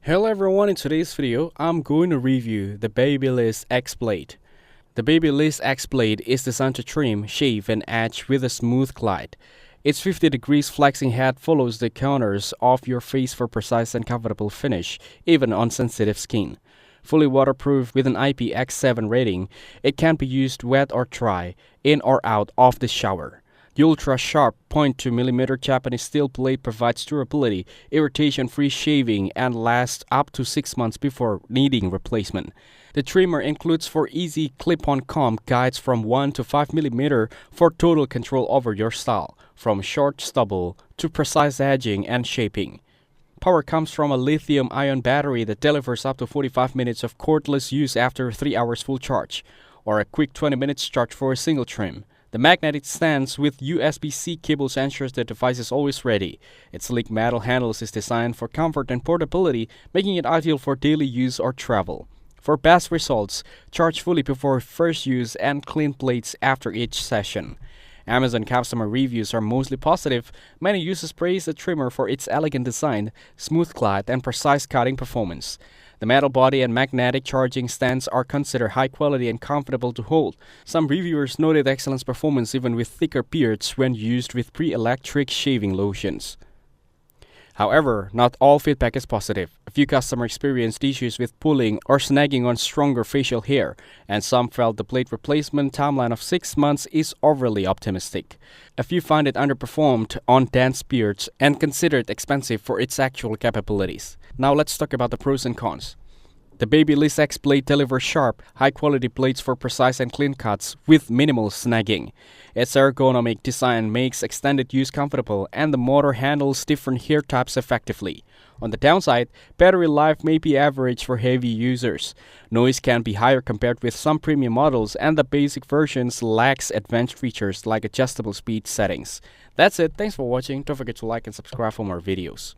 Hello everyone, in today's video, I'm going to review the Babyliss X Blade. The Babyliss X Blade is designed to trim, shave, and edge with a smooth glide. Its 50 degrees flexing head follows the corners of your face for precise and comfortable finish, even on sensitive skin. Fully waterproof with an IPX7 rating, it can be used wet or dry, in or out of the shower. The ultra-sharp 0.2mm Japanese steel blade provides durability, irritation-free shaving, and lasts up to 6 months before needing replacement. The trimmer includes 4 easy clip-on comb guides from 1 to 5mm for total control over your style, from short stubble to precise edging and shaping. Power comes from a lithium-ion battery that delivers up to 45 minutes of cordless use after 3 hours full charge, or a quick 20 minutes charge for a single trim. The magnetic stands with USB-C cables ensures the device is always ready. Its sleek metal handles is designed for comfort and portability, making it ideal for daily use or travel. For best results, charge fully before first use and clean blades after each session. Amazon customer reviews are mostly positive. Many users praise the trimmer for its elegant design, smooth glide, and precise cutting performance. The metal body and magnetic charging stands are considered high quality and comfortable to hold. Some reviewers noted excellent performance even with thicker beards when used with pre-electric shaving lotions. However, not all feedback is positive. A few customers experienced issues with pulling or snagging on stronger facial hair, and some felt the blade replacement timeline of 6 months is overly optimistic. A few find it underperformed on dense beards and considered expensive for its actual capabilities. Now let's talk about the pros and cons. The Babyliss X Blade delivers sharp, high-quality blades for precise and clean cuts with minimal snagging. Its ergonomic design makes extended use comfortable, and the motor handles different hair types effectively. On the downside, battery life may be average for heavy users. Noise can be higher compared with some premium models, and the basic versions lacks advanced features like adjustable speed settings. That's it. Thanks for watching. Don't forget to like and subscribe for more videos.